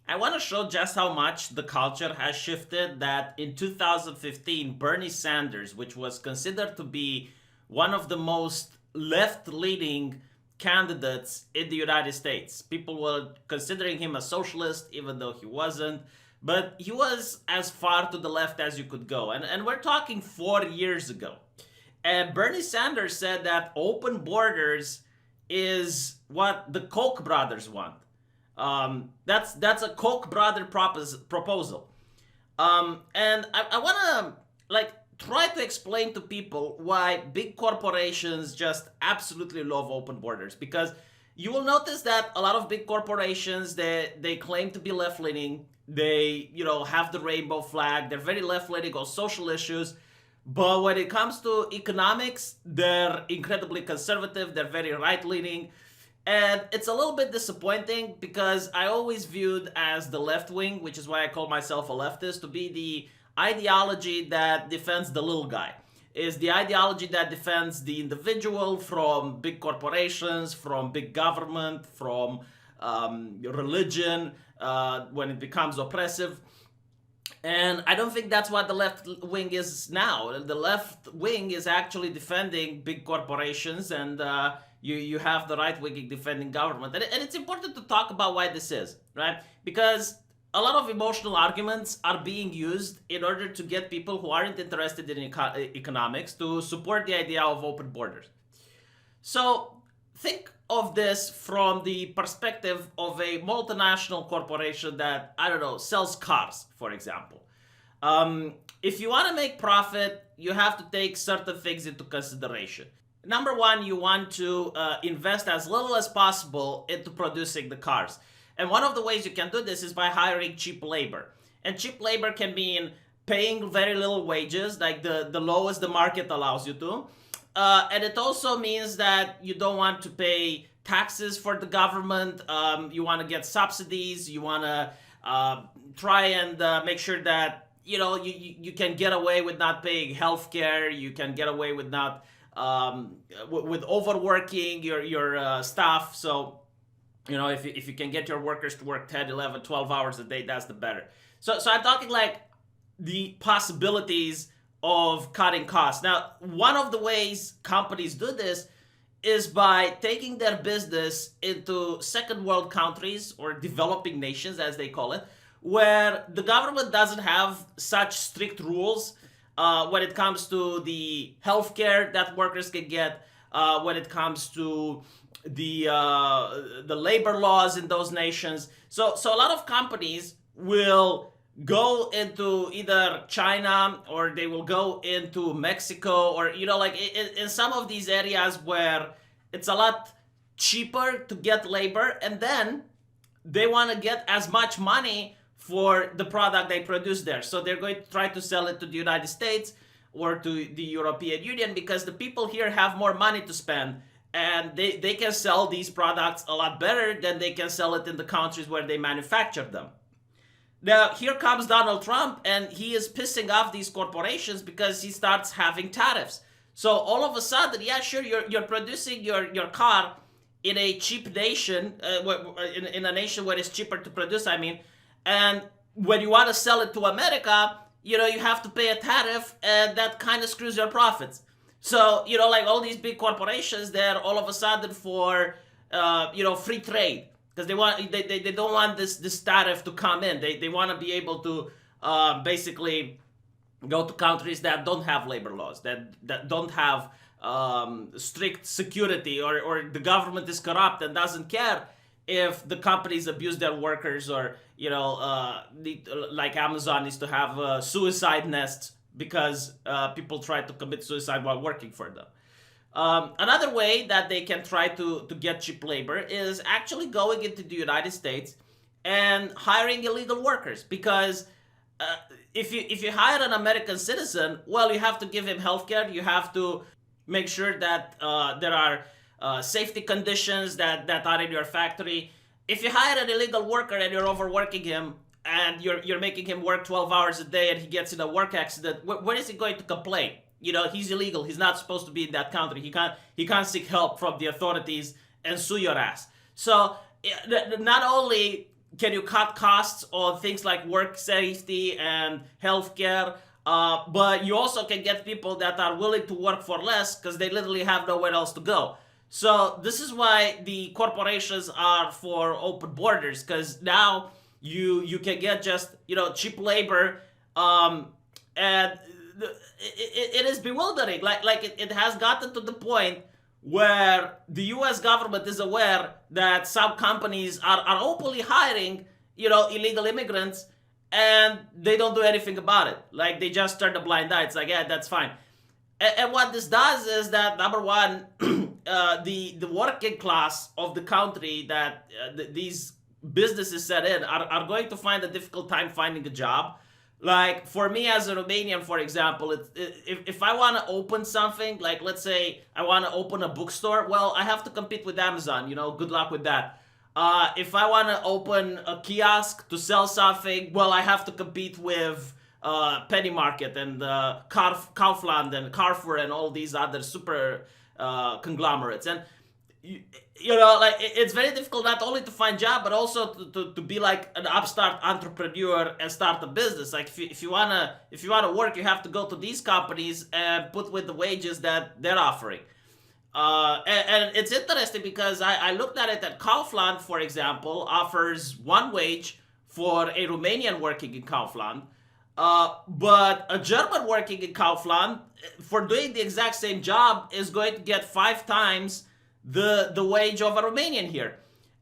I want to show just how much the culture has shifted. That in 2015, Bernie Sanders, which was considered to be one of the most left leaning candidates in the United States, people were considering him a socialist, even though he wasn't. But he was as far to the left as you could go. And we're talking 4 years ago. And Bernie Sanders said that open borders is what the Koch brothers want. That's a Koch brother proposal. And I want to like try to explain to people why big corporations just absolutely love open borders, because you will notice that a lot of big corporations, they claim to be left leaning. They have the rainbow flag. They're very left leaning on social issues. But when it comes to economics, they're incredibly conservative. They're very right leaning. And it's a little bit disappointing because I always viewed as the left wing, which is why I call myself a leftist, to be the ideology that defends the little guy. Is the ideology that defends the individual from big corporations, from big government, from religion, when it becomes oppressive. And I don't think that's what the left wing is now. The left wing is actually defending big corporations, and you have the right wing defending government. And it's important to talk about why this is, right? Because a lot of emotional arguments are being used in order to get people who aren't interested in economics to support the idea of open borders. So think of this from the perspective of a multinational corporation that, I don't know, sells cars, for example. If you want to make profit, you have to take certain things into consideration. Number one, you want to invest as little as possible into producing the cars. And one of the ways you can do this is by hiring cheap labor. And cheap labor can mean paying very little wages, like the lowest the market allows you to. And it also means that you don't want to pay taxes for the government. You want to get subsidies. You want to try and make sure that you can get away with not paying healthcare. You can get away with not with overworking your staff. So if you can get your workers to work 10, 11, 12 hours a day, that's the better. So I'm talking like the possibilities of cutting costs. Now, one of the ways companies do this is by taking their business into second world countries, or developing nations as they call it, where the government doesn't have such strict rules when it comes to the healthcare that workers can get, when it comes to the labor laws in those nations. So a lot of companies will go into either China, or they will go into Mexico, or like in some of these areas where it's a lot cheaper to get labor, and then they want to get as much money for the product they produce there. So they're going to try to sell it to the United States or to the European Union, because the people here have more money to spend, and they can sell these products a lot better than they can sell it in the countries where they manufacture them. Now, here comes Donald Trump, and he is pissing off these corporations because he starts having tariffs. So all of a sudden, yeah, sure, you're producing your car in a cheap nation, in a nation where it's cheaper to produce, I mean, and when you want to sell it to America, you have to pay a tariff, and that kind of screws your profits. So, like all these big corporations, they're all of a sudden for, free trade. Because they don't want this tariff to come in. They want to be able to basically go to countries that don't have labor laws, that don't have strict security, or the government is corrupt and doesn't care if the companies abuse their workers, or like Amazon needs to have suicide nests because people try to commit suicide while working for them. Another way that they can try to get cheap labor is actually going into the United States and hiring illegal workers, because if you hire an American citizen, well, you have to give him healthcare. You have to make sure that there are safety conditions that are in your factory. If you hire an illegal worker and you're overworking him, and you're making him work 12 hours a day, and he gets in a work accident, where is he going to complain? He's illegal. He's not supposed to be in that country. He can't seek help from the authorities and sue your ass. So not only can you cut costs on things like work safety and healthcare? But you also can get people that are willing to work for less because they literally have nowhere else to go. So this is why the corporations are for open borders, because now you can get just cheap labor, and it is bewildering. Like it has gotten to the point where the U.S. government is aware that some companies are openly hiring illegal immigrants, and they don't do anything about it. Like they just turn a blind eye. It's like, yeah, that's fine. And what this does is that, number one, the working class of the country that these businesses set in are going to find a difficult time finding a job. Like for me as a Romanian, for example, if I want to open something, like let's say I want to open a bookstore, well, I have to compete with Amazon. Good luck with that. If I want to open a kiosk to sell something, well, I have to compete with Penny Market and Kaufland and Carrefour and all these other super conglomerates. And like it's very difficult not only to find job, but also to be like an upstart entrepreneur and start a business. Like if you wanna work, you have to go to these companies and put with the wages that they're offering. And it's interesting because I looked at it that Kaufland, for example, offers one wage for a Romanian working in Kaufland, but a German working in Kaufland for doing the exact same job is going to get 5 times the wage of a Romanian here.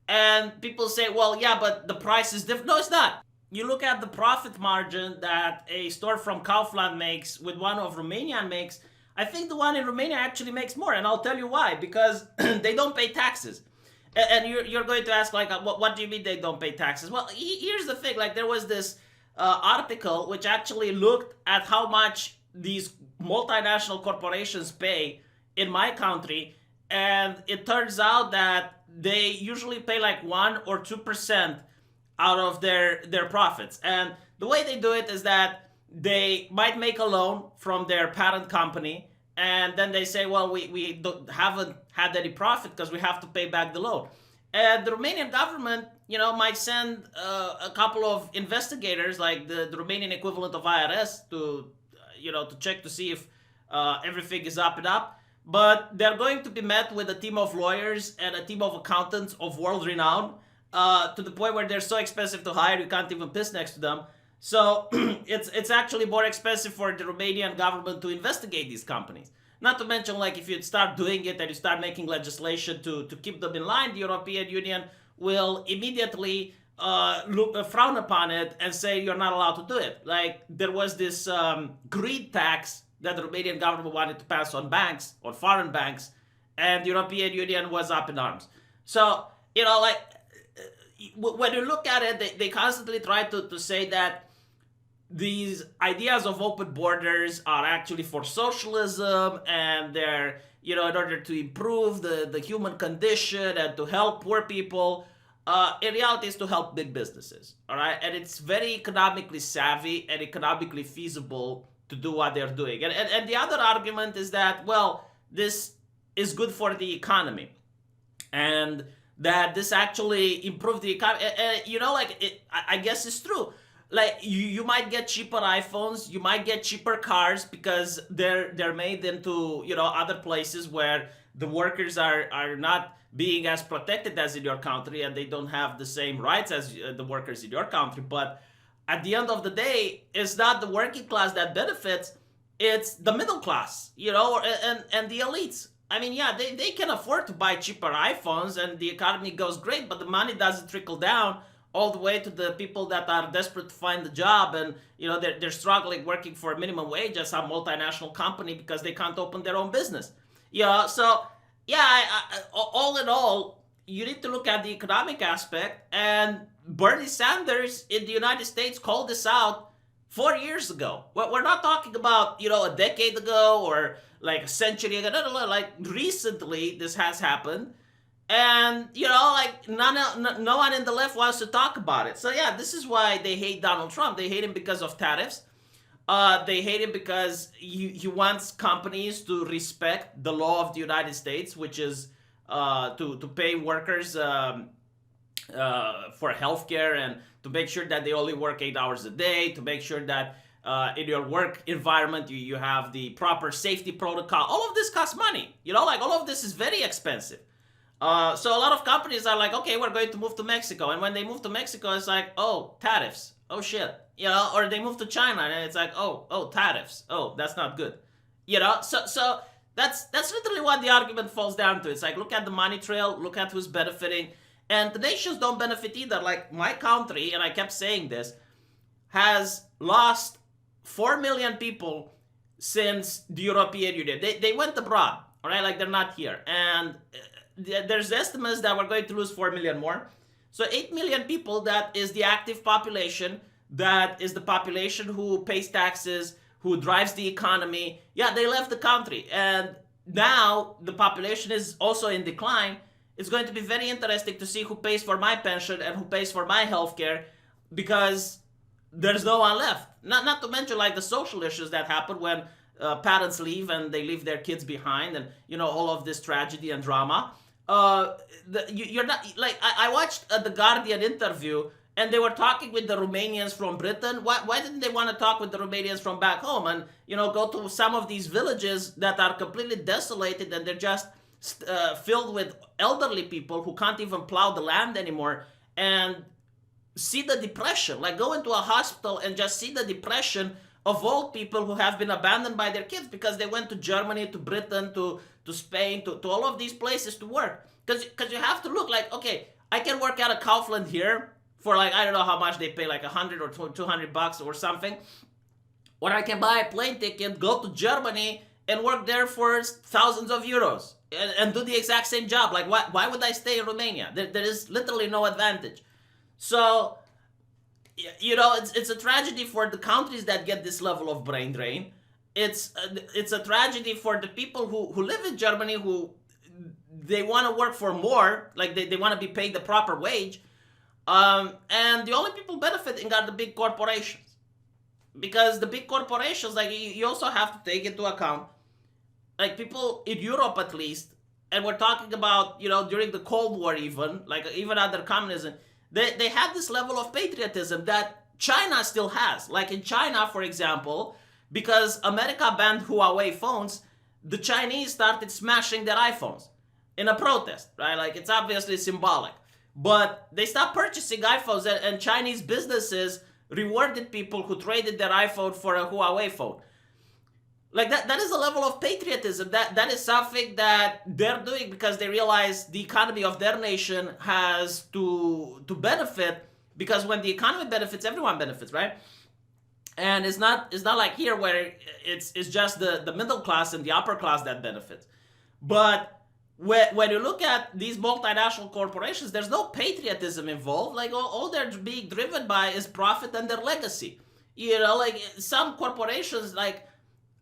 And people say, well, yeah, but the price is different. No, it's not. You look at the profit margin that a store from Kaufland makes with one of Romanian makes. I think the one in Romania actually makes more, and I'll tell you why. Because they don't pay taxes. And you're going to ask, like, what do you mean they don't pay taxes? Well, here's the thing. Like, there was this article which actually looked at how much these multinational corporations pay in my country, and it turns out that they usually pay like 1 or 2% out of their profits. And the way they do it is that they might make a loan from their parent company, and then they say, well, we haven't had any profit because we have to pay back the loan. And the Romanian government, might send a couple of investigators, like the Romanian equivalent of IRS, to check to see if everything is up and up. But they're going to be met with a team of lawyers and a team of accountants of world renown, to the point where they're so expensive to hire you can't even piss next to them. So it's actually more expensive for the Romanian government to investigate these companies. Not to mention, like, if you start doing it and you start making legislation to keep them in line, the European Union will immediately frown upon it and say you're not allowed to do it. Like, there was this greed tax that the Romanian government wanted to pass on banks, on foreign banks, and the European Union was up in arms. So, like, when you look at it, they constantly try to say that these ideas of open borders are actually for socialism, and they're, in order to improve the human condition and to help poor people. In reality, it's to help big businesses, all right? And it's very economically savvy and economically feasible to do what they're doing. And the other argument is that, well, this is good for the economy, and that this actually improved the economy. I guess it's true. Like, you might get cheaper iPhones, you might get cheaper cars because they're made into other places where the workers are not being as protected as in your country, and they don't have the same rights as the workers in your country. But at the end of the day, it's not the working class that benefits, it's the middle class, and the elites. I mean, yeah, they can afford to buy cheaper iPhones and the economy goes great, but the money doesn't trickle down all the way to the people that are desperate to find a job, and they're struggling working for a minimum wage at some multinational company because they can't open their own business. So yeah, all in all, you need to look at the economic aspect, and Bernie Sanders in the United States called this out 4 years ago. We're not talking about a decade ago or like a century ago. No, like recently this has happened. And, like, no one in the left wants to talk about it. So, yeah, this is why they hate Donald Trump. They hate him because of tariffs. They hate him because he wants companies to respect the law of the United States, which is to pay workers for healthcare, and to make sure that they only work 8 hours a day, to make sure that in your work environment you have the proper safety protocol. All of this costs money. Like all of this is very expensive. So a lot of companies are like, okay, we're going to move to Mexico. And when they move to Mexico, it's like, oh, tariffs. Oh, shit. Or they move to China and it's like, oh, tariffs. Oh, that's not good. So that's literally what the argument falls down to. It's like, look at the money trail, look at who's benefiting. And the nations don't benefit either. Like my country, and I kept saying this, has lost 4 million people since the European Union. They went abroad, all right? Like they're not here. And there's estimates that we're going to lose 4 million more. So 8 million people, that is the active population, that is the population who pays taxes, who drives the economy. Yeah, they left the country. And now the population is also in decline. It's going to be very interesting to see who pays for my pension and who pays for my healthcare, because there's no one left. Not to mention like the social issues that happen when parents leave and they leave their kids behind, and all of this tragedy and drama. You're not like I watched the Guardian interview, and they were talking with the Romanians from Britain. Why didn't they want to talk with the Romanians from back home and go to some of these villages that are completely desolated and they're just filled with elderly people who can't even plow the land anymore, and see the depression? Like go into a hospital and just see the depression of old people who have been abandoned by their kids because they went to Germany, to Britain, to Spain, to all of these places to work. Because you have to look like, okay, I can work at a Kaufland here for like, I don't know how much they pay, like $100 or $200 or something. Or I can buy a plane ticket, go to Germany and work there for thousands of euros and do the exact same job. Like why would I stay in Romania? There is literally no advantage. So, it's a tragedy for the countries that get this level of brain drain. It's a tragedy for the people who live in Germany, who they want to work for more, like they want to be paid the proper wage. And the only people benefiting are the big corporations. Because the big corporations, like you also have to take into account, like people in Europe at least, and we're talking about, during the Cold War even, like even under communism, they had this level of patriotism that China still has. Like in China, for example, because America banned Huawei phones, the Chinese started smashing their iPhones in a protest, right? Like it's obviously symbolic. But they stopped purchasing iPhones, and Chinese businesses rewarded people who traded their iPhone for a Huawei phone. Like that is a level of patriotism. That is something that they're doing because they realize the economy of their nation has to benefit, because when the economy benefits, everyone benefits, right? And it's not like here where it's just the middle class and the upper class that benefits. But when you look at these multinational corporations, there's no patriotism involved. Like all they're being driven by is profit and their legacy. Like some corporations, like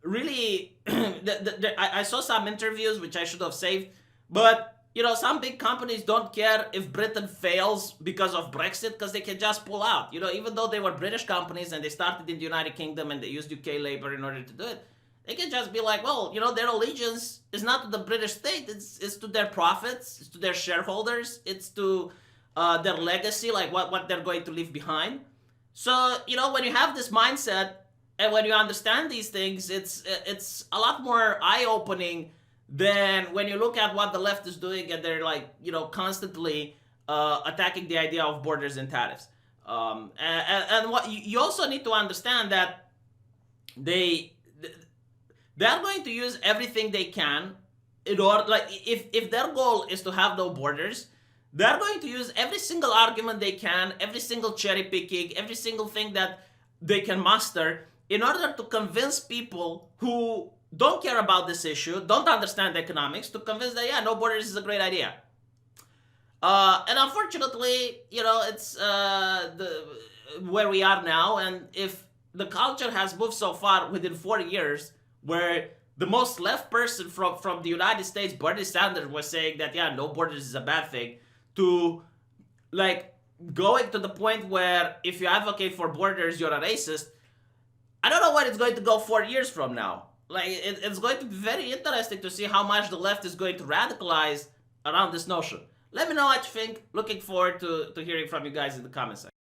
really, I saw some interviews which I should have saved, but some big companies don't care if Britain fails because of Brexit, because they can just pull out. Even though they were British companies and they started in the United Kingdom and they used UK labor in order to do it, they can just be like, well, their allegiance is not to the British state, it's to their profits, it's to their shareholders, it's to their legacy, like what they're going to leave behind. So, when you have this mindset, and when you understand these things, it's a lot more eye-opening than when you look at what the left is doing and they're like, constantly attacking the idea of borders and tariffs. And what you also need to understand that they're going to use everything they can in order, like if their goal is to have no borders, they're going to use every single argument they can, every single cherry picking, every single thing that they can muster in order to convince people who don't care about this issue, don't understand economics, to convince that, yeah, no borders is a great idea. And unfortunately, it's where we are now. And if the culture has moved so far within 4 years, where the most left person from the United States, Bernie Sanders, was saying that, yeah, no borders is a bad thing, to like going to the point where if you advocate for borders, you're a racist. I don't know where it's going to go 4 years from now. Like, it's going to be very interesting to see how much the left is going to radicalize around this notion. Let me know what you think. Looking forward to hearing from you guys in the comment section.